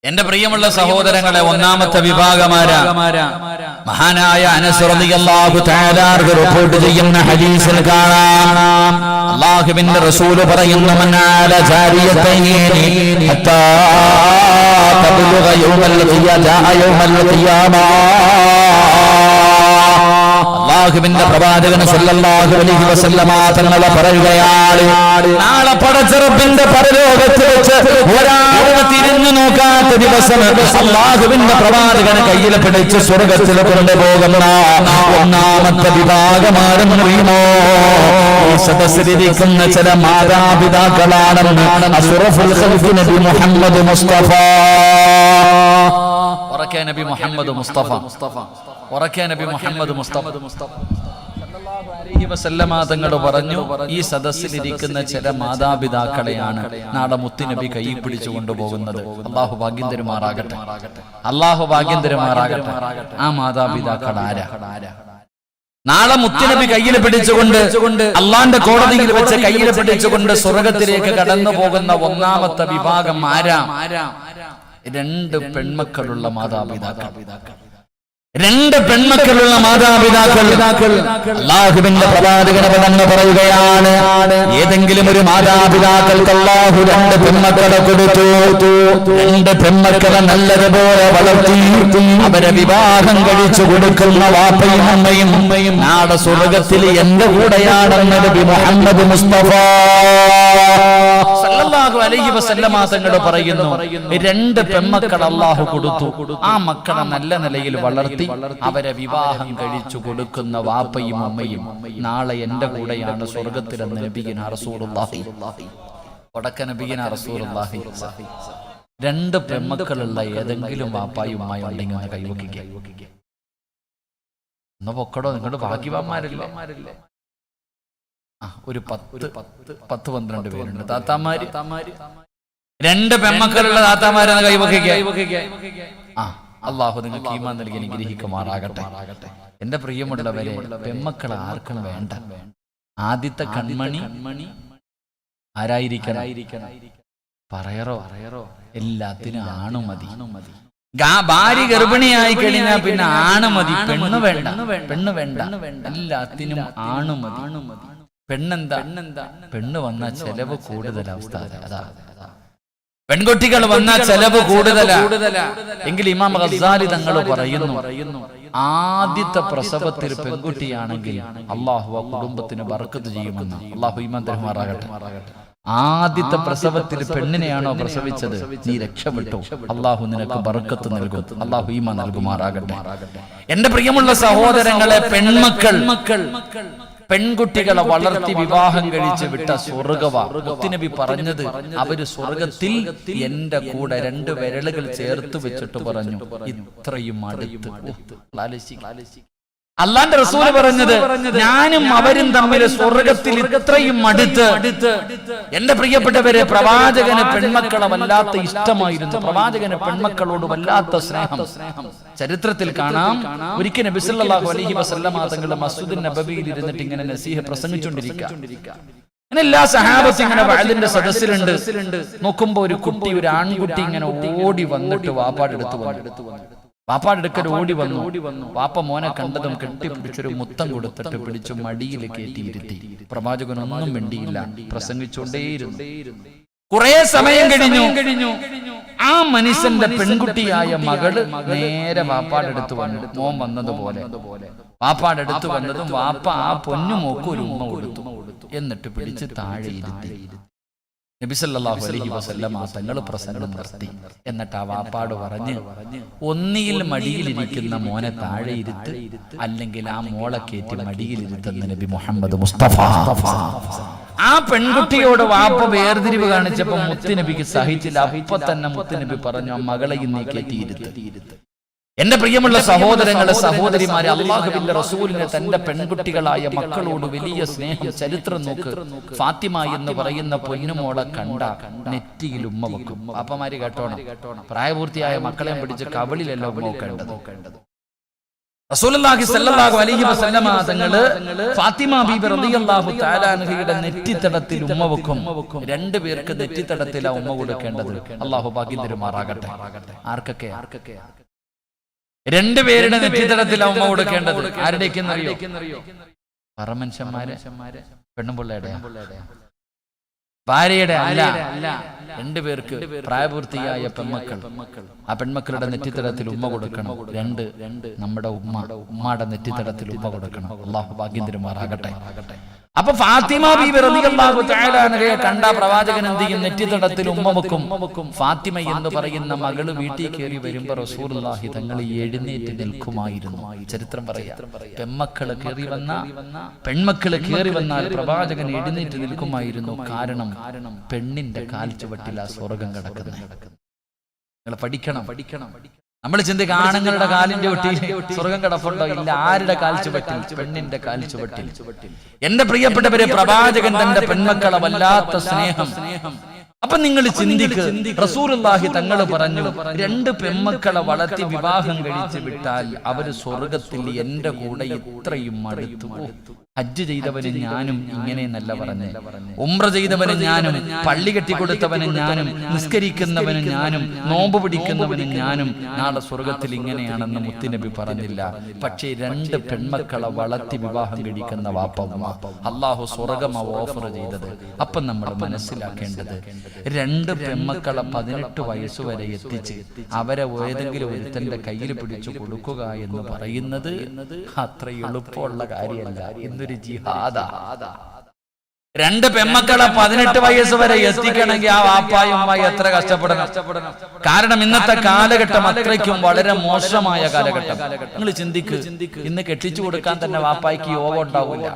എന്റെ പ്രിയമുള്ള സഹോദരങ്ങളെ, ഒന്നാമത്തെ വിഭാഗമാരാ മഹാനായ അനസ് റളിയല്ലാഹു തആല റിപ്പോർട്ട് ചെയ്യുന്ന ഹദീസിൽ കാണാം, അല്ലാഹുവിന്റെ റസൂൽ പറയുന്നു, മനാല ജാരിയതൈനി ഹത്താ തബ്ലുഗ യൗമൽ ഖിയാമ. അല്ലാഹുവിന്റെ പ്രവാചകൻ സല്ലല്ലാഹു അലൈഹി വസല്ലമ തങ്ങൾ പറയുകയാണ്, നാളെ പടച്ച റബ്ബിന്റെ പരലോകത്ത് വെച്ച് ഒരാൾ തിരിഞ്ഞു നോക്കാത്ത ദിവസം അല്ലാഹുവിന്റെ പ്രവാചകനെ കയ്യിൽ പിടിച്ച് സ്വർഗ്ഗത്തിൽ കൊണ്ടുപോകുന്ന ഒന്നാമത്തെ വിഭാഗമാരെന്നറിയുമോ? ഈ സദസ്സിലിരിക്കുന്ന ചില മാതാപിതാക്കളാണെന്ന് അഷ്റഫുൽ ഖൽഖ് നബി മുഹമ്മദ് മുസ്തഫ നബി മുഹമ്മദ് മുസ്തഫ നബി മുഹമ്മദ് മുസ്തഫ സല്ലല്ലാഹു അലൈഹി വസല്ലമ തങ്ങൾ പറഞ്ഞു, ഈ സദസ്സിലിരിക്കുന്ന ചില മാതാപിതാക്കളെയാണ് നാളെ മുത്തുനബി കൈ പിടിച്ചു കൊണ്ടുപോകുന്നത്. അല്ലാഹു ഭാഗ്യം തരുമാറാകട്ടെ, അല്ലാഹു ഭാഗ്യം തരുമാറാകട്ടെ. ആ മാതാപിതാക്കൾ ആരാ? നാളെ മുത്തുനബി കയ്യിൽ പിടിച്ചുകൊണ്ട് അള്ളാന്റെ കോടതിയിൽ വെച്ച് കയ്യിൽ പിടിച്ചുകൊണ്ട് സ്വർഗത്തിലേക്ക് കടന്നു പോകുന്ന ഒന്നാമത്തെ വിഭാഗം ആരാ? രണ്ട് പെൺമക്കളുള്ള മാതാപിതാക്കൾ. രണ്ട് പെൺമക്കളുള്ള മാതാപിതാക്കൾ. അല്ലാഹുവിന്റെ പ്രവാചകനെ തന്നെ പറയുകയാണ്, ഏതെങ്കിലും ഒരു മാതാപിതാക്കൾക്ക് അല്ലാഹു രണ്ട് പെൺമക്കളെ കൊടുത്തു, രണ്ട് പെൺമക്കളെ നല്ലതുപോലെ വളർത്തി അവരെ വിവാഹം കഴിച്ചു കൊടുക്കുന്ന വാപ്പയും അമ്മയും നാളെ സ്വർഗ്ഗത്തിൽ എന്റെ കൂടെയാണെന്ന് നബി മുഹമ്മദ് മുസ്തഫ സല്ലല്ലാഹു അലൈഹി വസല്ലമ തങ്ങൾ പറയുന്നു, രണ്ട് പെൺമക്കൾ അല്ലാഹു കൊടുത്തു, ആ മക്കളെ നല്ല നിലയിൽ വളർത്തി അവരെ വിവാഹം കഴിച്ചു കൊടുക്കുന്ന വാപ്പയും അമ്മയും നാളെ എന്റെ കൂടെയാണ് സ്വർഗ്ഗത്തിലെന്ന് നബിയിന റസൂലുള്ളാഹി വടക്ക നബിയിന റസൂലുള്ളാഹി. രണ്ട് പെൺമക്കളുള്ള ഏതെങ്കിലും വാപ്പായും ഉമ്മയും ഉണ്ടെങ്കിൽ ഒന്ന് കൈവക്കിക്കുക. ഒന്ന് പൊക്കടോ, നിങ്ങളുടെ ഭാഗ്യവാന്മാരല്ലേ? ഒരു 10-12 പേരുണ്ട് താത്താമാര്. രണ്ട് പെൺമക്കളുള്ള താത്താമാരെന്ന് കൈവക്കിക്കുക. അല്ലാഹു നിങ്ങൾക്ക് ഈമാൻ നൽകി അനുഗ്രഹിക്കുമാറാകട്ടെ. എന്റെ പ്രിയമുള്ളവരെ, പെൺമക്കൾ ആർക്കും വേണ്ട. ആദ്യത്തെ കൺമണി ആരായിരിക്കണം? പറയറോ? എല്ലാത്തിനും ആണു മതി. ഭാര്യ ഗർഭിണിയായി കഴിഞ്ഞാൽ പിന്നെ ആണ് മതി, പെണ്ണ് വേണ്ട. എല്ലാത്തിനും ആണു മതി. പെണ്ണെന്താ? പെണ്ണ് വന്ന ചെലവ് കൂടുതൽ അവസ്ഥ അതാ. പെൺകുട്ടികൾ വന്ന ചെലവ് കൂടുതലാ. എങ്കിൽ ഇമാം ഗസാലി തങ്ങൾ പറയുന്നു, ആദ്യത്തെ പ്രസവത്തിൽ പെൺകുട്ടിയാണെങ്കിൽ അല്ലാഹു ആ കുടുംബത്തിന് ബർക്കത്ത് ചെയ്യുമെന്ന്. അല്ലാഹു ഈമാൻ തരുമാറാകട്ടെ. ആദ്യത്തെ പ്രസവത്തിൽ പെണ്ണിനെയാണോ പ്രസവിച്ചത്, നീ രക്ഷപ്പെട്ടു, അല്ലാഹു നിനക്ക് ബർക്കത്ത് നൽകും. അല്ലാഹു ഈമാൻ നൽകുമാറാകട്ടെ. എന്റെ പ്രിയമുള്ള സഹോദരങ്ങളെ, പെൺകുട്ടികളെ വളർത്തി വിവാഹം കഴിച്ച് വിട്ട സ്വർഗവാ. മുത്തുനബി പറഞ്ഞത്, അവര് സ്വർഗത്തിൽ എന്റെ കൂടെ രണ്ട് വിരലുകൾ ചേർത്ത് വെച്ചിട്ട് പറഞ്ഞു, ഇത്രയും അടുത്ത്. അല്ലാന്റെ റസൂല് പറഞ്ഞത്, ഞാനും അവരും തമ്മിൽ സ്വർഗത്തിൽ ഇത്രയും അടുത്ത്. എന്റെ പ്രിയപ്പെട്ടവരെ, പ്രവാചകന് പെൺമക്കളെ വല്ലാത്ത ഇഷ്ടമായിരുന്നു. പ്രവാചകന് പെൺമക്കളോട് വല്ലാത്ത സ്നേഹം. ചരിത്രത്തിൽ കാണാം, ഒരിക്കൽ നബി സല്ലല്ലാഹു അലൈഹി വസല്ലമ തങ്ങളുടെ മസ്ജിദുൻ നബവിയിൽ ഇരുന്നിട്ട് ഇങ്ങനെ നസീഹ പ്രസംഗിച്ചുകൊണ്ടിരിക്കുക. അങ്ങനെ എല്ലാ സഹാബത്തും ഇങ്ങനെ വഅലിന്റെ സദസ്സിലുണ്ട്. നോക്കുമ്പോ ഒരു ആൺകുട്ടി ഇങ്ങനെ ഓടി വന്നിട്ട് വാപ്പാടെ അടുക്കൽ ഓടി വന്നു. വാപ്പ മോനെ കണ്ടതും കെട്ടിപ്പിടിച്ചൊരു മുത്തം കൊടുത്തിട്ട് പിടിച്ചു മടിയിൽ കയറ്റിയിരുത്തി. പ്രവാചകനൊന്നും മിണ്ടിയില്ല, പ്രസംഗിച്ചുകൊണ്ടേയിരുന്നു. കുറെ സമയം കഴിഞ്ഞു. ആ മനുഷ്യന്റെ പെൺകുട്ടിയായ മകള് നേരെ വാപ്പാടെ അടുത്ത് വന്നു. മോൻ വന്നതുപോലെ വാപ്പാടെ അടുത്ത് വന്നതും വാപ്പ ആ പൊന്നുമോക്ക് ഒരു ഉമ്മ കൊടുത്തു. എന്നിട്ട് പിടിച്ച് താഴെ ഇരുത്തി. നബി സല്ലല്ലാഹു അലൈഹി വസല്ലം തങ്ങൾ പ്രസംഗം നിർത്തി. എന്നിട്ട് ആ വാപ്പാട് പറഞ്ഞ്, ഒന്നിയിൽ മടിയിലിരിക്കുന്ന മോനെ താഴെ ഇരുത്ത്, അല്ലെങ്കിൽ ആ മോളെ കയറ്റി മടിയിലിരുത്തുന്ന നബി മുഹമ്മദ് മുസ്തഫ. ആ പെൺകുട്ടിയോട് വാപ്പ വേർതിരിവ് കാണിച്ചപ്പോ മുത്തുനബിക്ക് സഹിച്ചില്ല. അപ്പൊ തന്നെ മുത്തുനബി പറഞ്ഞു, ആ മകളെയും നീ കയറ്റിയിരുത്ത്. എന്റെ പ്രിയമുള്ള സഹോദരങ്ങളെ, സഹോദരിമാരെ, അല്ലാഹുവിന്റെ റസൂലിനെ തന്റെ പെൺകുട്ടികളായ മക്കളോട് വലിയ സ്നേഹം. ചരിത്രം നോക്ക്. ഫാത്തിമ എന്ന് പറയുന്ന പൊന്നുമോളെ കണ്ട നെറ്റിയിൽ ഉമ്മ വെക്കും. അപ്പമാര് കേട്ടോണം, പ്രായപൂർത്തിയായ മക്കളെയും പിടിച്ച് കവിളിലല്ല ഉമ്മ വെക്കേണ്ടത്. റസൂലുള്ളാഹി സ്വല്ലല്ലാഹു അലൈഹി വസല്ലമ തങ്ങള് ഫാത്തിമ ബീബി റളിയല്ലാഹു തആല അൻഹയുടെ നെറ്റിത്തടത്തിൽ ഉമ്മ വെക്കും. രണ്ടുപേർക്ക് നെറ്റിത്തടത്തിലാ ഉമ്മ കൊടുക്കേണ്ടത്. അല്ലാഹു ഭാഗ്യം തരുമാറാകട്ടെ. ആർക്കൊക്കെ? രണ്ടുപേരുടെ നെറ്റിത്തടത്തിലാ ഉമ്മ കൊടുക്കേണ്ടത്. ആരുടെയൊക്കെന്നറിയോ? പറമനുഷ്യന്മാരെ, പെണ്ണുപിള്ളയുടെ, ഭാര്യയുടെ അല്ല. രണ്ടുപേർക്ക് പ്രായപൂർത്തിയായ പെൺമക്കൾ. ആ പെൺമക്കളുടെ നെറ്റിത്തടത്തിൽ ഉമ്മ കൊടുക്കണം. രണ്ട് നമ്മുടെ ഉമ്മയുടെ നെറ്റിത്തടത്തിൽ ഉമ്മ കൊടുക്കണം. അല്ലാഹു ഭാഗ്യം തരുമാറാകട്ടെ. അപ്പൊ ഫാത്തിമ ബീബി റളിയല്ലാഹു തആല അൻഹയെ കണ്ട പ്രവാചകൻ എന്ത് ചെയ്യും? നെറ്റിത്തടത്തിൽ ഉമ്മ വെക്കും. ഫാത്തിമ എന്ന് പറയുന്ന മകള് വീട്ടിൽ കയറി വരുമ്പോ റസൂലുള്ളാഹി തങ്ങൾ എഴുന്നേറ്റ് നിൽക്കുമായിരുന്നു. ചരിത്രം പറയാ, പെൺമക്കള് കയറി വന്നാൽ പ്രവാചകൻ എഴുന്നേറ്റ് നിൽക്കുമായിരുന്നു. കാരണം പെണ്ണിന്റെ കാൽ ചുവട്ടിൽ ആ സ്വർഗം കിടക്കുന്നത്. നിങ്ങൾ പഠിക്കണം. നമ്മൾ ചിന്തിക്കുക ആണുങ്ങളുടെ കാലിന്റെ ഒട്ടി സ്വർഗം കിടപ്പുണ്ടോ? ഇല്ല. ആരുടെ കാൽ ചുവട്ടിൽ? പെണ്ണിന്റെ കാൽ ചുവട്ടിൽ. എന്റെ പ്രിയപ്പെട്ടവരെ, പ്രവാചകൻ തന്റെ പെൺമക്കളെ വല്ലാത്ത സ്നേഹം. അപ്പൊ നിങ്ങൾ ചിന്തിക്ക്, റസൂലുള്ളാഹി തങ്ങൾ പറഞ്ഞു, രണ്ട് പെൺമക്കളെ വളർത്തി വിവാഹം കഴിച്ചു വിട്ടാൽ അവര് സ്വർഗത്തിൽ എന്റെ കൂടെ ഇത്രയും അടുത്തു. ഹജ്ജ് ചെയ്തവന് ഞാനും ഇങ്ങനെയെന്നല്ല പറഞ്ഞ്, ഉംറ ചെയ്തവന് ഞാനും, പള്ളി കെട്ടിക്കൊടുത്തവന് ഞാനും, നിസ്കരിക്കുന്നവന് ഞാനും, നോമ്പ് പിടിക്കുന്നവന് ഞാനും നാളെ സ്വർഗത്തിൽ ഇങ്ങനെയാണെന്ന് മുത്തുനബി പറഞ്ഞില്ല. പക്ഷേ രണ്ട് പെൺമക്കളെ വളർത്തി വിവാഹം കഴിക്കുന്ന വാപ്പ അല്ലാഹു സ്വർഗം ഓഫർ ചെയ്തത്. അപ്പം നമ്മൾ മനസ്സിലാക്കേണ്ടത്, രണ്ട് പെൺമക്കളെ 18 വയസ്സുവരെ എത്തിച്ച് അവരെ ഏതെങ്കിലും ഒരുത്തന്റെ കയ്യിൽ പിടിച്ചു കൊടുക്കുക എന്ന് പറയുന്നത് അത്ര എളുപ്പമുള്ള കാര്യമല്ല. എന്നൊരു ജിഹാദാ. രണ്ട് പെൺമക്കളെ 18 വയസ്സ് വരെ എത്തിക്കണമെങ്കിൽ ആ വാപ്പായും ഉമ്മായി എത്ര കഷ്ടപ്പെടണം. കാരണം ഇന്നത്തെ കാലഘട്ടം അത്രയ്ക്കും വളരെ മോശമായ കാലഘട്ടം. നിങ്ങൾ ചിന്തിക്ക്, ഇന്ന് കെട്ടിച്ചു കൊടുക്കാൻ തന്നെ വാപ്പായ്ക്ക് യോഗം ഉണ്ടാവില്ല.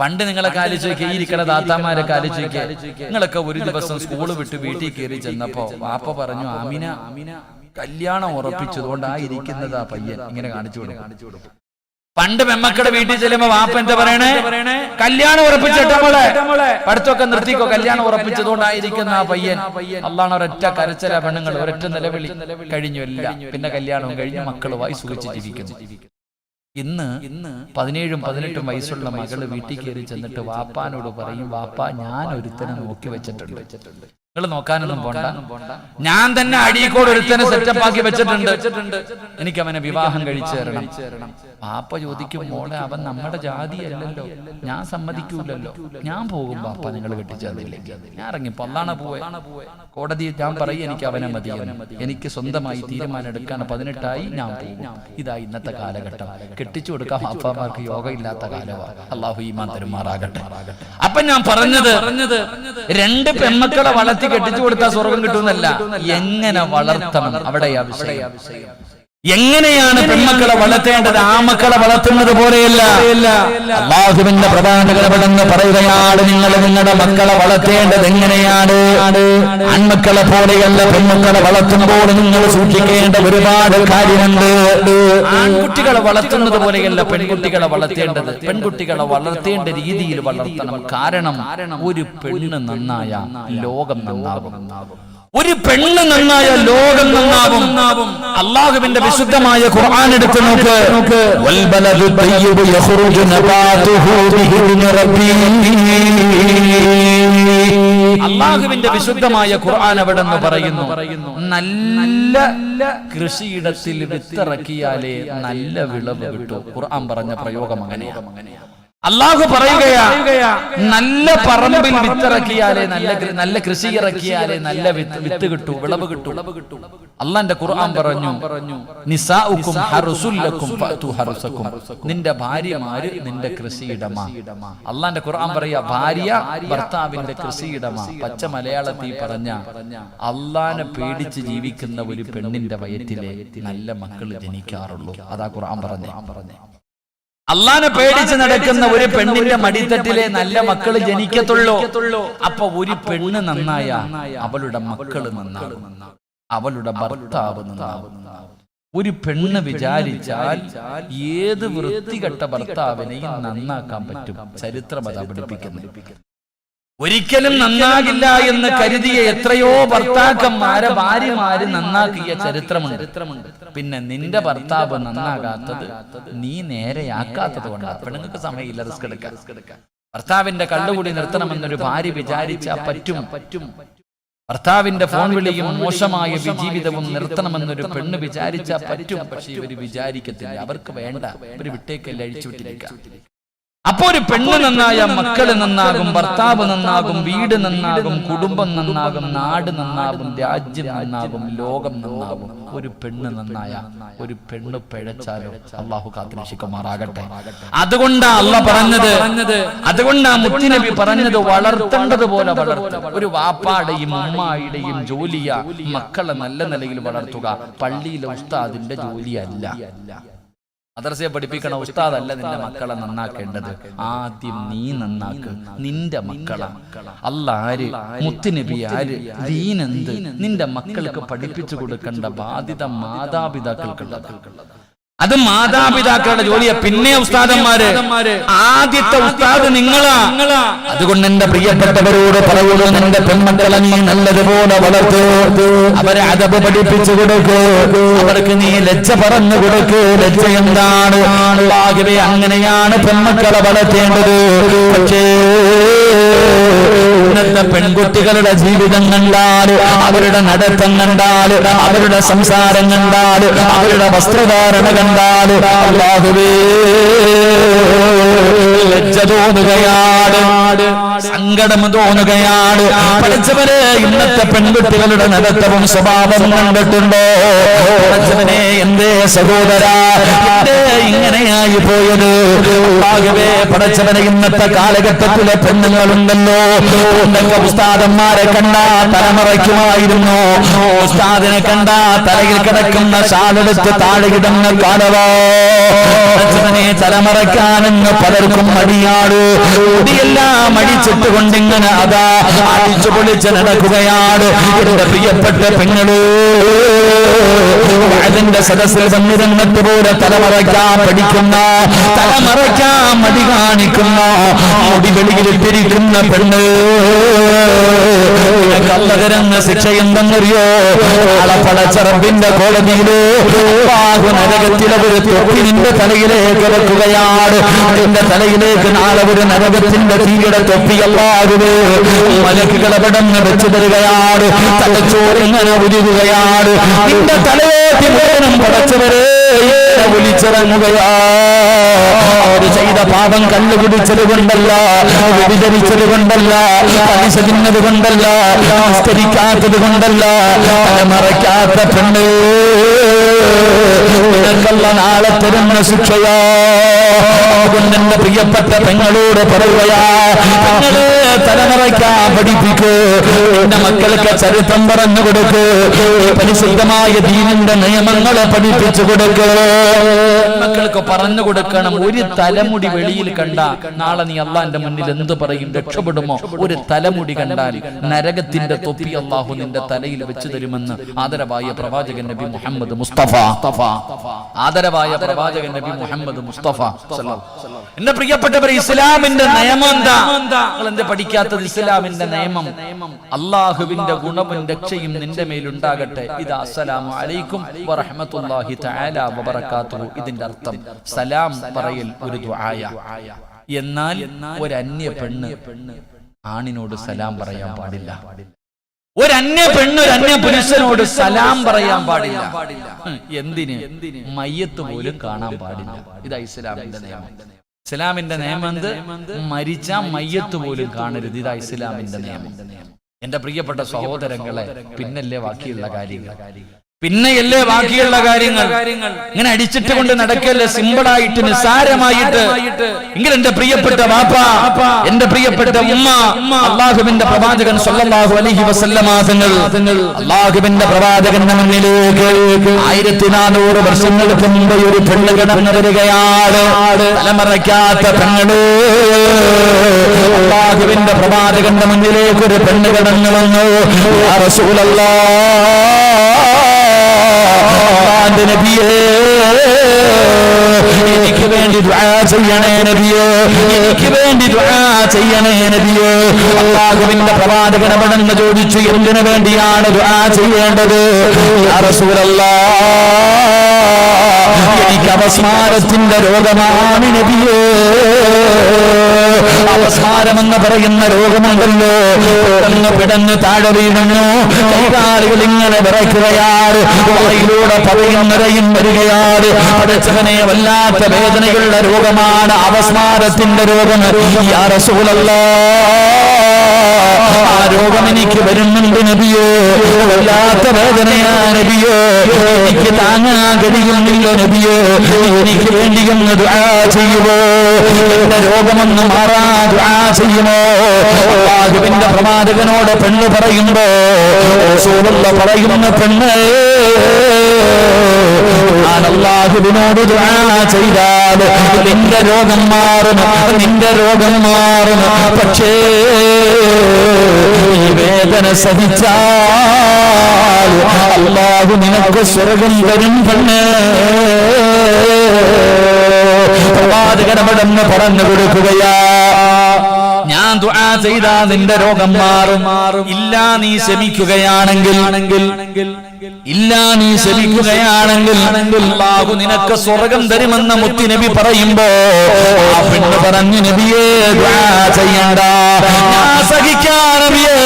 പണ്ട് നിങ്ങളൊക്കെ ആലോചിക്കുക, ഈ ഇരിക്കണ താത്താമാരൊക്കെ ആലോചിക്കുക, നിങ്ങളൊക്കെ ഒരു ദിവസം സ്കൂള് വിട്ട് വീട്ടിൽ കയറി ചെന്നപ്പോ വാപ്പ പറഞ്ഞു, ആമിന കല്യാണം ഉറപ്പിച്ചതുകൊണ്ട് ആ ഇരിക്കുന്നതാ പയ്യൻ, ഇങ്ങനെ കാണിച്ചു കൊടുക്കും. പണ്ട് പെമ്മക്കളുടെ വീട്ടിൽ ചെല്ലുമ്പോ വാപ്പ എന്താ പറയണേ? കല്യാണം ഉറപ്പിച്ചിട്ട് മോളെ പഠിത്തമൊക്കെ നിർത്തിക്കോ, കല്യാണം ഉറപ്പിച്ചതുകൊണ്ടായിരിക്കുന്ന ആ പയ്യൻ. അള്ളാണ് ഒരൊറ്റ കരച്ചില, പെണ്ണുങ്ങൾ ഒരൊറ്റ നിലവിളി, കഴിഞ്ഞു എല്ലാം. പിന്നെ കല്യാണവും കഴിഞ്ഞ് മക്കളുമായി സുഖിച്ച് ജീവിക്കുന്നു. ഇന്ന് 17ഉം 18ഉം വയസ്സുള്ള മകള് വീട്ടിൽ കയറി ചെന്നിട്ട് വാപ്പാനോട് പറയും, വാപ്പ ഞാൻ ഒരുത്തനെ നോക്കി വെച്ചിട്ടുണ്ട്, നിങ്ങൾ നോക്കാനൊന്നും പോണ്ട, ഞാൻ തന്നെ അഴീക്കോട് ഒരുത്തനെ സെറ്റപ്പ് ആക്കി വെച്ചിട്ടുണ്ട്, എനിക്ക് അവനെ വിവാഹം കഴിച്ചു തരണം. പാപ്പ ചോദിക്കും, മോളെ അവൻ നമ്മുടെ ജാതി അല്ലല്ലോ, ഞാൻ സമ്മതിക്കൂലല്ലോ, ഞാൻ പോകും പാപ്പ, നിങ്ങൾ കെട്ടിച്ചതിലേക്ക് ഞാൻ ഇറങ്ങി പൊള്ളാണ പോവേ. കോടതി ഞാൻ പറയും, എനിക്ക് അവനെ മതി, എനിക്ക് സ്വന്തമായി തീരുമാനം എടുക്കാൻ 18ആയി, ഞാൻ പോകും. ഇതാ ഇന്നത്തെ കാലഘട്ടം. കെട്ടിച്ചു കൊടുക്കാൻ പാപ്പമാർക്ക് യോഗ ഇല്ലാത്ത കാലമാണ്. അള്ളാഹു ഈമാൻ തരുമാറാകട്ടെ. അപ്പൊ ഞാൻ പറഞ്ഞത്, രണ്ട് പെൺമക്കളെ വളർത്തി കെട്ടിച്ചു കൊടുത്താൽ സ്വർഗം കിട്ടുന്നല്ല, എങ്ങനെ വളർത്തണം അവിടെയാ വിഷയം. എങ്ങനെയാണ് പെൺമക്കളെ വളർത്തേണ്ടത്? ആ മക്കളെ വളർത്തുന്നത് പോലെയല്ല. അല്ലാഹുവിന്റെ പ്രവാചകൻ പറയുകയാണ്, നിങ്ങൾ നിങ്ങളുടെ മക്കളെ വളർത്തേണ്ടത് എങ്ങനെയാണ്? ആൺമക്കളെ പോലെയല്ല, പെൺമക്കളെ വളർത്തുമ്പോൾ നിങ്ങൾ സൂക്ഷിക്കേണ്ട ഒരുപാട് കാര്യമുണ്ട്. ആൺകുട്ടികളെ വളർത്തുന്നത് പോലെയല്ല പെൺകുട്ടികളെ വളർത്തേണ്ടത്. പെൺകുട്ടികളെ വളർത്തേണ്ട രീതിയിൽ വളർത്തണം. കാരണം ഒരു പെണ്ണ് നന്നായ ലോകം നന്നാകും. ഒരു പെണ്ണ് നന്നായ ലോകം നന്നാവും. അല്ലാഹുവിന്റെ വിശുദ്ധമായ ഖുർആൻ എടുത്ത് നോക്ക്. വൽബലദു തയ്യിബു യഖ്റുജു നബാതുഹു ബിഇذن റബ്ബി. അല്ലാഹുവിന്റെ വിശുദ്ധമായ ഖുർആൻ അവിടെ നിന്ന് പറയുന്നു, നല്ല കൃഷിയിടത്തിൽ വിത്തിറക്കിയാലേ നല്ല വിളവ് കിട്ടൂ. ഖുർആൻ പറഞ്ഞ പ്രയോഗം അങ്ങനെയാണ്. അല്ലാഹു പറയുകയാ, നല്ല പറമ്പിൽ വിത്തിറക്കിയാലേ, നല്ല കൃഷി ഇറക്കിയാലേ നല്ല വിത്ത് കിട്ടൂ, വിളവ് കിട്ടൂ. അല്ലാഹുവിന്റെ ഖുർആൻ പറഞ്ഞു, നിസാഉക്കും ഹർസുൽ ലക്കും ഫഅതു ഹർസക്കും. നിന്റെ ഭാര്യമാര് നിന്റെ കൃഷിയിടമാ. അല്ലാഹുവിന്റെ ഖുർആൻ പറയാ, ഭാര്യ ഭർത്താവിന്റെ കൃഷിയിടമാ. പച്ച മലയാളത്തിൽ പറഞ്ഞ, അല്ലാഹുവിനെ പേടിച്ച് ജീവിക്കുന്ന ഒരു പെണ്ണിന്റെ വയറ്റിലെ നല്ല മക്കൾ ജനിക്കാറുള്ളൂ. അതാ ഖുർആൻ പറഞ്ഞേ. അല്ലാഹുവിനെ പേടിച്ച് നടക്കുന്ന ഒരു പെണ്ണിന്റെ മടിത്തട്ടിലെ നല്ല മക്കള് ജനിക്കത്തുള്ളൂ. അപ്പൊ ഒരു പെണ്ണ് നന്നായ അവളുടെ മക്കള് നന്നാകും, അവളുടെ ഭർത്താവ് നന്നാകും. ഒരു പെണ്ണ് വിചാരിച്ചാൽ ഏത് വൃത്തികെട്ട ഭർത്താവിനെയും നന്നാക്കാൻ പറ്റും. ചരിത്രം അതാ പഠിപ്പിക്കുന്നത്. ഒരിക്കലും നന്നാകില്ല എന്ന് കരുതിയ എത്രയോ ഭർത്താക്കന്മാരെ ഭാര്യമാര് നന്നാക്കിയ ചരിത്രമുണ്ട്. പിന്നെ നിന്റെ ഭർത്താവ് നന്നാകാത്തത് നീ നേരെയാക്കാത്തത് കൊണ്ടാണ്. പെണ്ണുങ്ങൾക്ക് സമയമില്ല റിസ്ക് എടുക്കാൻ. ഭർത്താവിന്റെ കള്ളുകൂടി നിർത്തണമെന്നൊരു ഭാര്യ വിചാരിച്ചാൽ പറ്റും. ഭർത്താവിന്റെ ഫോൺ വിളിയും മോശമായ ജീവിതവും നിർത്തണമെന്നൊരു പെണ്ണ് വിചാരിച്ചാൽ പറ്റും. പക്ഷെ ഇവര് വിചാരിക്കത്തില്ല. അവർക്ക് വേണ്ട, ഇവര് വിട്ടേക്കല്ല, അഴിച്ചുവിട്ടിരിക്കാം. അപ്പോ ഒരു പെണ്ണ് നന്നായ മക്കള് നന്നാകും, ഭർത്താവ് നന്നാകും, വീട് നന്നാകും, കുടുംബം നന്നാകും, നാട് നന്നാകും, രാജ്യം നന്നാകും, ലോകം നന്നാകും. ഒരു പെണ്ണ് നന്നായ, ഒരു പെണ്ണ് പിഴച്ചാലോ അള്ളാഹു കാത്തുരക്ഷിക്കുമാറാകട്ടെ. അതുകൊണ്ടാ അള്ളാഹ് പറഞ്ഞത്, അതുകൊണ്ടാ മുത്തുനബി പറഞ്ഞത്, വളർത്തേണ്ടതുപോലെ വളർത്തുക. ഒരു വാപ്പാടെയും ഉമ്മായുടെയും ജോലിയാ മക്കളെ നല്ല നിലയിൽ വളർത്തുക. പള്ളിയിലെ ഉസ്താദിന്റെ ജോലിയല്ല. മദ്രസയെ പഠിപ്പിക്കണ ഉസ്താദല്ല നിന്റെ മക്കളെ നന്നാക്കേണ്ടത്. ആദ്യം നീ നന്നാക്ക് നിന്റെ മക്കളെ. അല്ലാഹ് ആര്, മുത്തുനബി ആര്, ദീനെന്ത്, നിന്റെ മക്കൾക്ക് പഠിപ്പിച്ചു കൊടുക്കേണ്ട ബാധ്യത മാതാപിതാക്കൾക്കുള്ളത്. അത് മാതാപിതാക്കളുടെ ജോലിയാ. പിന്നെ ഉസ്താദന്മാര്, ആദ്യത്തെ ഉസ്താദ് നിങ്ങളാ. അതുകൊണ്ട് എന്റെ പ്രിയപ്പെട്ടവരോട് പറയുന്നു, നിന്റെ പെൺമക്കളെ നീ നല്ലതുപോലെ വളർത്തു. അവരെ അദബ് പഠിപ്പിച്ചു കൊടുക്കൂ. അവർക്ക് നീ ലജ്ജ പറഞ്ഞു കൊടുക്കൂ. ലജ്ജ എന്താണ്? ആകെ അങ്ങനെയാണ് പെൺമക്കളെ വളർത്തേണ്ടത്. പക്ഷേ ഇന്നത്തെ പെൺകുട്ടികളുടെ ജീവിതം കണ്ടാല്, അവരുടെ നടത്തം കണ്ടാല്, അവരുടെ സംസാരം കണ്ടാല്, അവരുടെ വസ്ത്രധാരണ കണ്ടാല് അല്ലാഹുവേ ലജ്ജ തോന്നുകയാണ്, സങ്കടം തോന്നുകയാണ്. പഠിച്ചവരെ, ഇന്നത്തെ പെൺകുട്ടികളുടെ നടത്തവും സ്വഭാവവും കണ്ടിട്ടുണ്ടോ? പഠിച്ചവനെ, എന്തേ സഹോദരാ എന്തേ ഇങ്ങനെയായി പോയത്? ആകെ പഠിച്ചവനെ, ഇന്നത്തെ കാലഘട്ടത്തിലെ പെണ്ണുങ്ങളുണ്ടല്ലോ, എന്തൊക്കെ ഉസ്താദന്മാരെ കണ്ടാ തലമറയ്ക്കുമായിരുന്നു. ഉസ്താദിനെ കണ്ടാ തലയിൽ കിടക്കുന്ന ഷാളെടുത്ത് താഴെ കിടന്ന കാലവോ. തലമറയ്ക്കാനെന്ന് പലർക്കും മടിയാണ്. മുടിയെല്ലാം അടിച്ചിട്ട് കൊണ്ടിങ്ങനെ അതാ അടിച്ചു പൊളിച്ച് നടക്കുകയാണ്. എന്റെ പ്രിയപ്പെട്ട പെങ്ങള്, അതിന്റെ സദസ്സിൽ വന്നിരുന്നിട്ട് പോലെ തലമറയ്ക്കാൻ പഠിക്കുന്ന, തലമറയ്ക്കാൻ മടി കാണിക്കുന്ന, മുടി വെളിയിലിട്ടിരിക്കുന്ന പെണ്ണ് കള്ളകരന്ന ശിക്ഷ എന്തെന്നറിയോ? പടച്ചറപ്പിന്റെ കോടതിയിലോ നരകത്തിലെ ഒരു തൊപ്പി നിന്റെ തലയിലേക്ക് വെക്കുകയാണ്. നിന്റെ തലയിലേക്ക് നാളെ ഒരു നരകത്തിന്റെ തീയുടെ തൊപ്പിയല്ലാതെ മലക്കുകളെ പടന്ന് വെച്ചു തരികയാണ്. തലച്ചോറിങ്ങനെ ഉരുകുകയാണ്. നിന്റെ തലയോട്ടി വേണം പടച്ചവരെ വിളിച്ചിറങ്ങുകയാ. അവര് ചെയ്ത പാപം കല്ലുപിടിച്ചത് കൊണ്ടല്ല, വ്യഭിചരിച്ചത് കൊണ്ടല്ല, പലിശ തിന്നത് കൊണ്ടല്ല, സംസ്കരിക്കാത്തത് കൊണ്ടല്ല, മറയ്ക്കാത്ത പെണ്ണ് നിനക്കുള്ള നാളെ തരുന്ന ശിക്ഷയാ. അതുകൊണ്ട് എന്റെ പ്രിയപ്പെട്ട പെങ്ങളോട് പറയുകയാ, പെങ്ങള് തലമറയ്ക്കാൻ പഠിപ്പിക്കൂ. എന്റെ മക്കൾക്ക് ചരിത്രം പറഞ്ഞു കൊടുക്കൂ. പരിശുദ്ധമായ ദീനിന്റെ നിയമങ്ങളെ പഠിപ്പിച്ചു കൊടുക്കൂ. മക്കൾക്ക് പറഞ്ഞു കൊടുക്കണം. ഒരു തലമുടി വെളിയിൽ കണ്ട നാളെ നീ അള്ളാന്റെ മുന്നിൽ എന്ത് പറയും? രക്ഷപ്പെടുമോ? ഒരു തലമുടി കണ്ടാൽ നരകത്തിന്റെ തൊപ്പി അള്ളാഹു നിന്റെ തലയിൽ വെച്ചു തരുമെന്ന് ആദരവായ പ്രവാചകൻ നബി മുഹമ്മദ് മുസ്തഫ. ആദരവായ പ്രവാചകൻ നബി മുഹമ്മദ് മുസ്തഫ. എന്റെ പ്രിയപ്പെട്ടവർ, ഇസ്ലാമിന്റെ നിയമം എന്താ? നിങ്ങൾ എന്താ പഠിക്കാത്തത്? ഇസ്ലാമിന്റെ നിയമം, അള്ളാഹുവിന്റെ ഗുണവും രക്ഷയും നിന്റെ മേലുണ്ടാകട്ടെ. ഇത് അസ്സലാമു അലൈക്കും വറഹ്മത്തുള്ളാഹി തആല വബറകാതുഹു. ഇതിന്റെ അർത്ഥം സലാം പറയൽ ഒരു ദുആയ. എന്നാൽ ഒരു അന്യ പെണ്ണ് ആണിനോട് സലാം പറയാൻ പാടില്ല. ഒരു അന്യ പെണ്ണ് ഒരു അന്യ പുരുഷനോട് സലാം പറയാൻ പാടില്ല. എന്തിന്? മയ്യത്ത് പോലും കാണാൻ പാടില്ല. ഇതാ ഇസ്ലാമിന്റെ നിയമം. ഇസ്ലാമിന്റെ നിയമം എന്ത്? മരിച്ച മയ്യത്ത് പോലും കാണരുത്. ഇതാ ഇസ്ലാമിന്റെ നിയമം. എന്റെ പ്രിയപ്പെട്ട സഹോദരങ്ങളെ, പിന്നല്ലേ ബാക്കിയുള്ള കാര്യങ്ങൾ, പിന്നെയല്ലേ ബാക്കിയുള്ള കാര്യങ്ങൾ. ഇങ്ങനെ അടിച്ചിട്ട് കൊണ്ട് നടക്കല്ലേ, സിമ്പിളായിട്ട് നിസ്സാരമായിട്ട്. എങ്കിൽ എന്റെ പ്രിയപ്പെട്ട വാപ്പ, എന്റെ പ്രിയപ്പെട്ട ഉമ്മ, അള്ളാഹുവിന്റെ പ്രവാചകൻ സ്വല്ലല്ലാഹു അലൈഹി വസല്ലമ തങ്ങൾ, അള്ളാഹുവിന്റെ പ്രവാചകന്റെ മുന്നിലേക്ക് 1400 വർഷങ്ങൾക്ക് മുമ്പ് ഒരു പെണ്ണ് കടന്നു വരികയാണ്. തലമറയ്ക്കാത്ത പെണ്ണ്. അള്ളാഹുവിന്റെ പ്രവാചകന്റെ മുന്നിലേക്ക് ഒരു പെണ്ണ് കടന്നു വന്നു. യാ റസൂലല്ലാഹ്, നബിയേ, എനിക്ക് വേണ്ടി ദുആ ചെയ്യണേ നബിയേ. എനിക്ക് വേണ്ടി ദുആ ചെയ്യണേ നബിയേ. അല്ലാഹുവിന്റെ പ്രവാചകൻ അവിടുന്ന് ചോദിച്ചു, എന്തിനു വേണ്ടിയാണ് ദുആ ചെയ്യേണ്ടത്? യാ റസൂലല്ലാഹ്, എനിക്ക് അപസ്മാരത്തിന്റെ രോഗമാണ് നബിയേ. അപസ്മാരമെന്ന് പറയുന്ന രോഗമുണ്ടല്ലോ, പിടന്ന് താഴെ വീഴുന്നു, കൈകാലുകൾ ഇങ്ങനെ വിറയ്ക്കുകയാണ്, വായിലൂടെ പറയുന്നവരെയും വരികയാണ്. പടച്ചവനെ, വല്ലാത്ത വേദനകളുടെ രോഗമാണ് അപസ്മാരത്തിന്റെ രോഗം. യാ റസൂലല്ലാഹ്, ആ രോഗം എനിക്ക് വരുന്നുണ്ട് നബിയോ, വല്ലാത്ത വേദനയാ നബിയോ, എനിക്ക് താങ്ങാൻ കഴിയുന്നില്ല നബിയോ, എനിക്ക് വേണ്ടിയൊന്ന് ദുആ ചെയ്യുമോ? എന്റെ രോഗമൊന്ന് മാറാ ദുആ ചെയ്യുമോ? അല്ലാഹുവിന്റെ പ്രവാചകനോട് പെണ്ണ് പറയുമ്പോ റസൂലുള്ളാഹി പറയുന്ന പെണ്ണ്, അല്ലാഹുവിനോട് ദുആ ചെയ്താൽ നിന്റെ രോഗം മാറും, നിന്റെ രോഗം മാറും. പക്ഷേ ഈ വേദന സഹിച്ചാൽ അല്ലാഹു നിനക്ക് സ്വർഗ്ഗം തരും പെണ്ണ്. പ്രവാചകനവിടെന്ന് പറഞ്ഞു കൊടുക്കുകയാ, ഞാൻ ദുആ ചെയ്താ നിന്റെ രോഗം മാറും. ഇല്ല നീ ശമിക്കുകയാണെങ്കിൽ, ഇല്ല നീ ശമിക്കുകയാണെങ്കിൽ അല്ലാഹു നിനക്ക് സ്വർഗ്ഗം തരുമെന്ന് മുത്തുനബി പറയുമ്പോ ആ പെണ്ണ് പറഞ്ഞു, നബിയേ ദുആ ചെയ്യണ്ട, ഞാൻ സഹിക്കാൻ നബിയേ,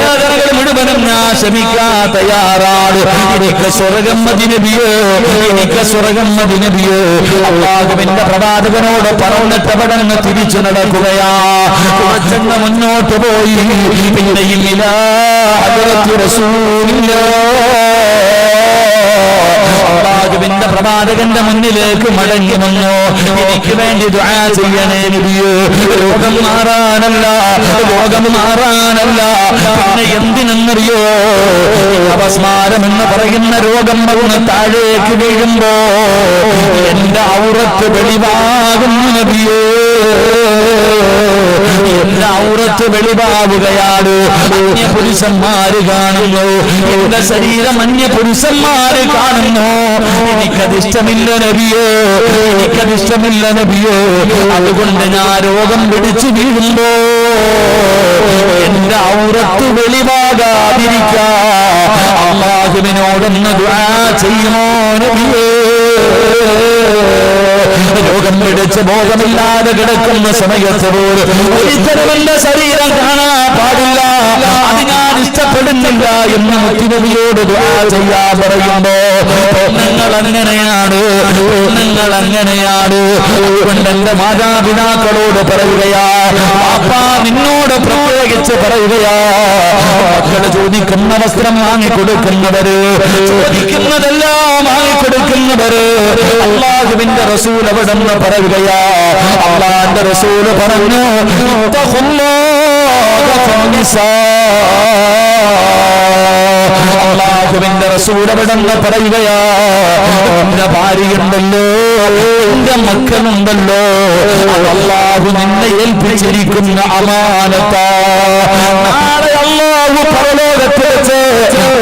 വേദനകൾ മുഴുവനും ഞാൻ ശമിക്കാൻ തയ്യാറാണ്. എനിക്ക് സ്വർഗ്ഗം മതി നബിയേ, എനിക്ക് സ്വർഗ്ഗം മതി നബിയേ. അല്ലാഹുവിന്റെ പ്രവാചകനോട് പറഞ്ഞിട്ട് അവിടുന്ന് തിരിച്ചു നടക്കുകയാ. കുറച്ചെന്ന് മുന്നോട്ട് പോയി, പിന്നെയും ഇലാ ഹദറത്തി റസൂലില്ലാഹ്, അല്ലാഹുവിന്റെ പ്രവാചകന്റെ മുന്നിലേക്ക് മടങ്ങി വന്നു. എനിക്ക് വേണ്ടി ദുആ ചെയ്യണേ നബിയേ. രോഗം മാറാനല്ല, രോഗം മാറാനല്ല, പിന്നെ എന്തിനെന്നറിയോ? അപസ്മാരം എന്ന് പറയുന്ന രോഗം വന്ന് താഴേക്ക് വീഴുമ്പോ എന്റെ ഔറത്ത് വെളിവാകുന്നു നബിയേ, എന്റെ ഔറത്ത് വെളിവാകുകയാണ്. അന്യപുരുഷന്മാര് കാണുന്നു, എന്റെ ശരീരം അന്യപുരുഷന്മാര് കാണുന്നു. എനിക്കതിഷ്ടമില്ല നബിയേ, എനിക്കതിഷ്ടമില്ല നബിയേ. അതുകൊണ്ട് ഞാൻ രോഗം പിടിച്ചു വീഴുമ്പോ എന്റെ ഔറത്ത് വെളിവാകാതിരിക്കാൻ അല്ലാഹുവിനോടൊന്ന് ദുആ ചെയ്യുമോ നബിയേ? രോഗം പിടിച്ച് ബോധമില്ലാതെ കിടക്കുന്ന സമയത്ത് പോലും ഒരിക്കലും എന്റെ ശരീരം കാണാൻ പാടില്ല, അത് ഞാൻ ഇഷ്ടപ്പെടുന്നില്ല എന്ന് മുത്തുനബിയോട് ദുആ ചെയ്യാൻ പറയുമ്പോ നിങ്ങൾ അങ്ങനെയാണ്, നിങ്ങൾ അങ്ങനെയാണ്. അതുകൊണ്ട് എന്റെ മാതാപിതാക്കളോട് പറയുകയാ, പാപ്പാ നിന്നോട് പ്രത്യേകിച്ച് പറയുകയാ, മക്കള് ചോദിക്കുന്ന വസ്ത്രം വാങ്ങിക്കൊടുക്കുന്നവര്, ചോദിക്കുന്നതെല്ലാം വാങ്ങിക്കൊടുക്കുന്നവര് അല്ലാഹുവിന്റെ റസൂൽ അവിടെന്ന് പറയുകയാ. അല്ലാഹുവിന്റെ റസൂൽ പറഞ്ഞു, അല്ലാഹുവിന്റെ റസൂൽ അവിടെന്ന് പറയുകയാ, എന്റെ ഭാര്യയുണ്ടല്ലോ, എന്റെ മക്കളുണ്ടല്ലോ, അല്ലാഹു നിന്നെ ഏൽപ്പിച്ചിരിക്കുന്ന അമാനത്താ. നാളെ അല്ലാഹു പരലോകത്ത് വെച്ച്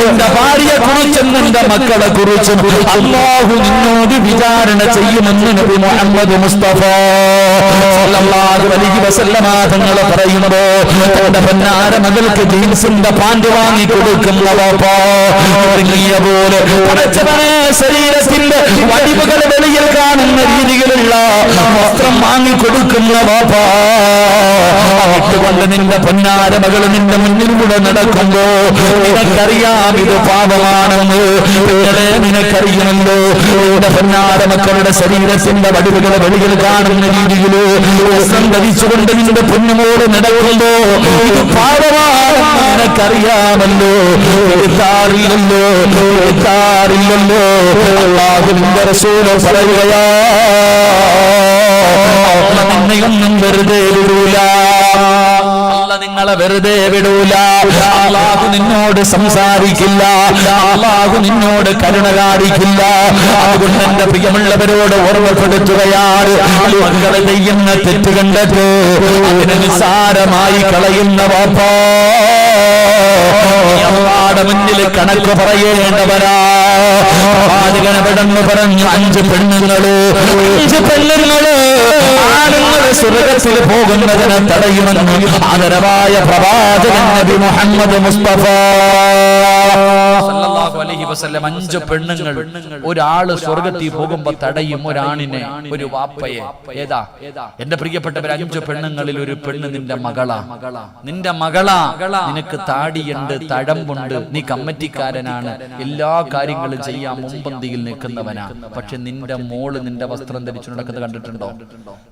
എന്റെ ഭാര്യയെ കുറിച്ചും എന്റെ മക്കളെ കുറിച്ചും അല്ലാഹു നിന്നോട് വിചാരണ ചെയ്യുമെന്ന് നബി മുഹമ്മദ് മുസ്തഫ സല്ലല്ലാഹു അലൈഹി വസല്ലമ തങ്ങൾ പറയുന്നത്. തന്റെ പൊന്നാര മകൾക്ക് ജീൻസിന്റെ പാന്റ് വാങ്ങി കൊടുക്കുന്ന വാപ്പാ, പോലെ പടച്ചവനെ ശരീരത്തിന്റെ വടിവുകൾ വെളിയിൽ കാണുന്ന രീതിയിലുള്ള വസ്ത്രം വാങ്ങിക്കൊടുക്കുന്ന വാപ്പാ, അതുകൊണ്ട് നിന്റെ പൊന്നാര മകൾ നിന്റെ മുന്നിലൂടെ നടക്കുമ്പോ നിനക്കറിയാം ഇത് പാപമാണെന്ന്, നിങ്ങളെ നിനക്കറിയുമല്ലോ. നിന്റെ പൊന്നാര മക്കളുടെ ശരീരത്തിന്റെ വടിവുകൾ വെളിയിൽ കാണുന്ന രീതിയിൽ വസ്ത്രം ധരിച്ചുകൊണ്ട് നിന്റെ പൊന്നുമോട് നടക്കുമ്പോ ഇത് പാപമാണെന്ന് നിനക്കറിയാമല്ലോ. എടുക്കാറില്ലല്ലോ, എടുക്കാറില്ലല്ലോ. അല്ലാഹുവിന്റെ റസൂൽ പറയുകയാ, നിന്നെയൊന്നും വെറുതെ വിടൂല, നിങ്ങളെ വെറുതെ വിടൂല. അല്ലാഹു നിന്നോട് സംസാരിക്കില്ല, അല്ലാഹു നിന്നോട് കരുണ കാണിക്കില്ല. അതുകൊണ്ട് എന്റെ പ്രിയമുള്ളവരോട് ഓർമ്മപ്പെടുത്തുകയാണ്, മക്കളെ ചെയ്യുന്ന തെറ്റ് കണ്ടിട്ട് അതിനെ നിസ്സാരമായി കളയുന്ന വാപ്പാ, അള്ളാഹുവിന്റെ മുന്നിൽ കണക്ക് പറയേണ്ടവരാ. പ്രവാചകനെവിടെന്ന് പറഞ്ഞു 5 പെണ്ണുങ്ങള് ആണുങ്ങള് സ്വർഗ്ഗത്തിൽ പോകുന്നതിനെ തടയുമെന്ന് ആദരവായ പ്രവാചകൻ നബി മുഹമ്മദ് മുസ്തഫ സല്ലല്ലാഹു അലൈഹി വസല്ലം. 5 പെണ്ണുങ്ങൾ ഒരാള് സ്വർഗ്ഗത്തിൽ പോകുമ്പോ തടയും ഒരാണിനെ, ഒരു വാപ്പയെ. ഏതാ? എന്റെ പ്രിയപ്പെട്ടവർ, 5 പെണ്ണുങ്ങളിൽ ഒരു പെണ്ണ് നിന്റെ മകളാ. നിന്റെ മകളാ. നിനക്ക് താടിയുണ്ട്, തഴമ്പുണ്ട്, നീ കമ്മിറ്റിക്കാരനാണ്, എല്ലാ കാര്യങ്ങളും ചെയ്യാൻ മുമ്പന്തിയിൽ നിൽക്കുന്നവനാ. പക്ഷെ നിന്റെ മോള് നിന്റെ വസ്ത്രം ധരിച്ചു നടക്കുന്നത് കണ്ടിട്ടുണ്ടോ?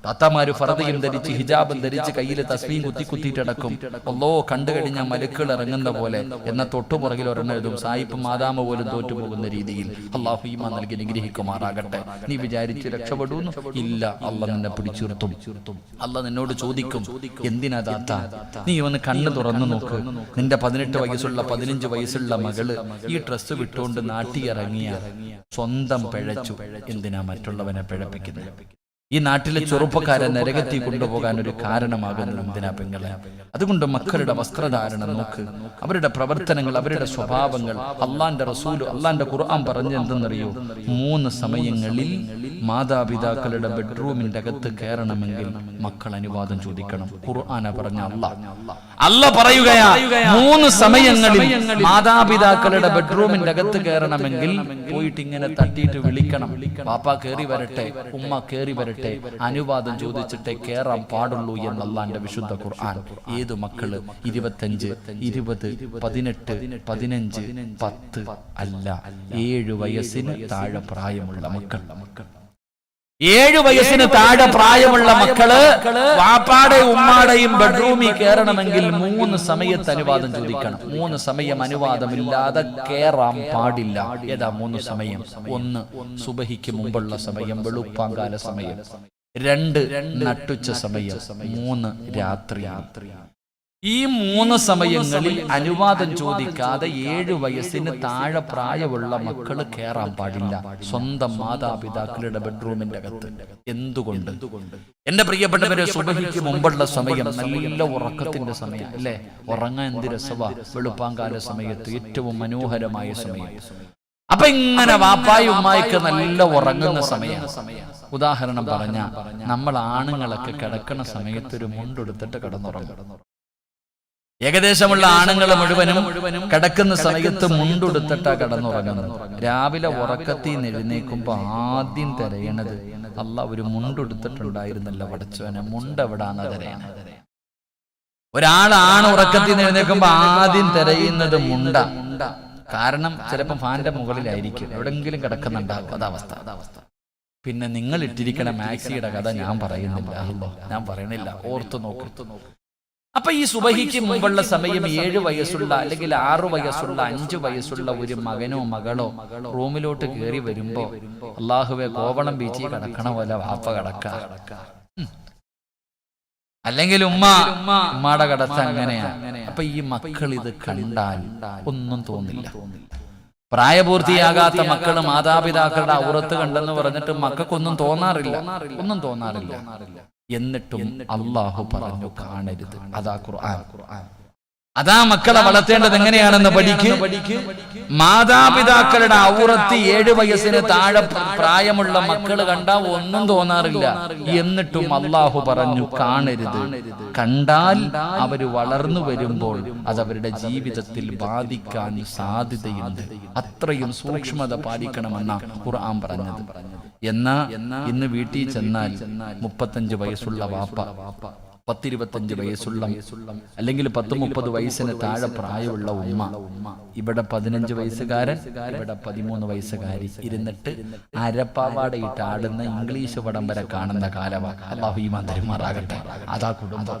താത്തമാര് ഫർദയും ധരിച്ച് ഹിജാബും ധരിച്ച് കയ്യിൽ തസ്ബീഹ് കുത്തിയിട്ടടക്കും. അല്ലോ കണ്ടു കഴിഞ്ഞാൽ മലക്കുകൾ ഇറങ്ങുന്ന പോലെ. എന്നാൽ തൊട്ടുപുറകിൽ ഒരെണ്ണം എഴുതും സായിപ്പ് മാതാമ പോലും തോറ്റുപോകുന്ന രീതിയിൽ. അള്ളാഹു ഈമാൻ നൽകി നിഗ്രഹിക്കുമാറാകട്ടെ. നീ വിചാരിച്ച് രക്ഷപ്പെടൂന്ന്? ഇല്ല, അള്ളാഹ് നിന്നെ പിടിച്ചുർത്തും. അള്ളാഹ് നിന്നോട് ചോദിക്കും, എന്തിനാ താത്ത? നീ ഒന്ന് കണ്ണ് തുറന്നു നോക്ക്. നിന്റെ 18 വയസ്സുള്ള 15 വയസ്സുള്ള മകള് ഈ ഡ്രസ്സ് വിട്ടുകൊണ്ട് നാട്ടിയിറങ്ങിയ സ്വന്തം പിഴച്ചു. എന്തിനാ മറ്റുള്ളവനെ പിഴപ്പിക്കുന്നത്? ഈ നാട്ടിലെ ചെറുപ്പക്കാരെ നരകത്തിൽ കൊണ്ടുപോകാൻ ഒരു കാരണമാകുന്നത് എന്തിനാ പെങ്ങളെ? അതുകൊണ്ട് മക്കളുടെ വസ്ത്രധാരണം നോക്ക്, അവരുടെ പ്രവർത്തനങ്ങൾ, അവരുടെ സ്വഭാവങ്ങൾ. അള്ളാന്റെ റസൂല്, അള്ളാന്റെ ഖുർആൻ പറഞ്ഞ എന്തെന്നറിയോ? 3 സമയങ്ങളിൽ മാതാപിതാക്കളുടെ ബെഡ്റൂമിന്റെ അകത്ത് കയറണമെങ്കിൽ മക്കൾ അനുവാദം ചോദിക്കണം. ഖുർആന പറഞ്ഞ അല്ല പറയുകയാ, 3 സമയങ്ങളിൽ മാതാപിതാക്കളുടെ ബെഡ്റൂമിന്റെ അകത്ത് കയറണമെങ്കിൽ പോയിട്ട് ഇങ്ങനെ തട്ടിയിട്ട് വിളിക്കണം. പാപ്പ കയറി വരട്ടെ, ഉമ്മ കയറി വരട്ടെ, അനുവാദം ചോദിച്ചിട്ടേ കേറാൻ പാടുള്ളൂ എന്നല്ലാന്റെ വിശുദ്ധ ഖുർആൻ. ഏതു മക്കള്? 25, 20, 18, 15, 10 അല്ല, 7 വയസ്സിന് താഴെ പ്രായമുള്ള മക്കൾ. 7 വയസ്സിന് താഴെ പ്രായമുള്ള മക്കള് വാപ്പാടെയും ഉമ്മാടെയും ബെഡ്റൂമിൽ കയറണമെങ്കിൽ 3 സമയത്ത് അനുവാദം ചോദിക്കണം. 3 സമയം അനുവാദമില്ലാതെ കയറാൻ പാടില്ല. ഏതാ 3 സമയം? 1 സുബഹിക്ക് മുമ്പുള്ള സമയം, വെളുപ്പാങ്കാല സമയം. 2 നട്ടുച്ച സമയം. 3 രാത്രി. ഈ 3 സമയങ്ങളിൽ അനുവാദം ചോദിക്കാതെ 7 വയസ്സിന് താഴെ പ്രായമുള്ള മക്കള് കയറാൻ പാടില്ല സ്വന്തം മാതാപിതാക്കളുടെ ബെഡ്റൂമിന്റെ അകത്ത്. എന്തുകൊണ്ട്? എന്റെ പ്രിയപ്പെട്ടവരെ, സുബഹിക്ക് മുമ്പുള്ള സമയം നല്ല ഉറക്കത്തിന്റെ സമയം അല്ലേ? ഉറങ്ങാൻ എന്ത് രസവാ! വെളുപ്പാങ്കാല സമയത്ത് ഏറ്റവും മനോഹരമായ സമയം. അപ്പൊ ഇങ്ങനെ വാപ്പായും ഉമ്മായിക്ക് നല്ല ഉറങ്ങുന്ന സമയം. ഉദാഹരണം പറഞ്ഞ, നമ്മൾ ആണുങ്ങളൊക്കെ കിടക്കുന്ന സമയത്ത് ഒരു മുണ്ടെടുത്തിട്ട് കിടന്നുറങ്ങും. ഏകദേശമുള്ള ആണുങ്ങൾ മുഴുവനും കിടക്കുന്ന സമയത്ത് മുണ്ടെടുത്തിട്ടാ കിടന്നുറങ്ങുന്നത്. രാവിലെ ഉറക്കത്തിൽ നിന്ന് എഴുന്നേൽക്കുമ്പോ ആദ്യം തിരയണത്, അള്ളാഹ് ഒരു മുണ്ടെടുത്തിട്ടുണ്ടായിരുന്നല്ലോ പടച്ചോനെ, മുണ്ടെവിടാന്ന് തിരയണത്. ഒരാളാണ് ഉറക്കത്തിൽ നിന്ന് എഴുന്നേൽക്കുമ്പോ ആദ്യം തിരയുന്നത് മുണ്ട. കാരണം ചിലപ്പോൾ ഫാന്റെ മുകളിലായിരിക്കും, എവിടെങ്കിലും കിടക്കുന്നുണ്ടാകും. അതാവസ്ഥ. പിന്നെ നിങ്ങൾ ഇട്ടിരിക്കണ മാക്സിയുടെ കഥ ഞാൻ പറയണില്ല, ഓർത്തു നോക്ക്. അപ്പൊ ഈ സുബഹിക്ക് മുമ്പുള്ള സമയം 7 വയസ്സുള്ള അല്ലെങ്കിൽ 6 വയസ്സുള്ള 5 വയസ്സുള്ള ഒരു മകനോ മകളോ റൂമിലോട്ട് കയറി വരുമ്പോ അള്ളാഹുവെ കോവളം ബീച്ചിൽ കിടക്കണ പോലെ വാപ്പ കിടക്ക, അല്ലെങ്കിൽ ഉമ്മയുടെ കിടത്ത അങ്ങനെയാ. അപ്പൊ ഈ മക്കൾ ഇത് കണ്ടാൽ ഒന്നും തോന്നില്ല. പ്രായപൂർത്തിയാകാത്ത മക്കള് മാതാപിതാക്കളുടെ ഔറത്ത് കണ്ടെന്ന് പറഞ്ഞിട്ട് മക്കൾക്കൊന്നും തോന്നാറില്ല. എന്നിട്ടും അള്ളാഹു പറഞ്ഞു കാണരുത്. അതാ ഖുർആൻ. അതാ മക്കളെ വളർത്തേണ്ടത് എങ്ങനെയാണെന്ന് പഠിക്ക്. മാതാപിതാക്കളുടെ ഔറത്ത് 7 വയസ്സിന് താഴെ പ്രായമുള്ള മക്കള് കണ്ടാൽ ഒന്നും തോന്നാറില്ല. എന്നിട്ടും അള്ളാഹു പറഞ്ഞു കാണരുത്. കണ്ടാൽ അവര് വളർന്നു വരുമ്പോൾ അത് അവരുടെ ജീവിതത്തിൽ ബാധിക്കാൻ സാധ്യതയുണ്ട്. അത്രയും സൂക്ഷ്മത പാലിക്കണമെന്ന ഖുർആൻ പറഞ്ഞത്. എന്നാ ഇന്ന് വീട്ടിൽ ചെന്നാൽ 35 വയസ്സുള്ള വാപ്പ, 10-25 വയസ്സുള്ള അല്ലെങ്കിൽ 10-30 വയസ്സിന് താഴെ പ്രായമുള്ള ഉമ്മ, ഇവിടെ 15 വയസ്സുകാരൻ, ഇവിടെ 13 വയസ്സുകാരി ഇരുന്നിട്ട് അരപ്പാവാടയിട്ട് ആടുന്ന ഇംഗ്ലീഷ് പടം വരെ കാണുന്ന കാലമാണ്. അല്ലാഹു ഈമാൻ തരുമാറാകട്ടെ. അതാ കുടുംബം.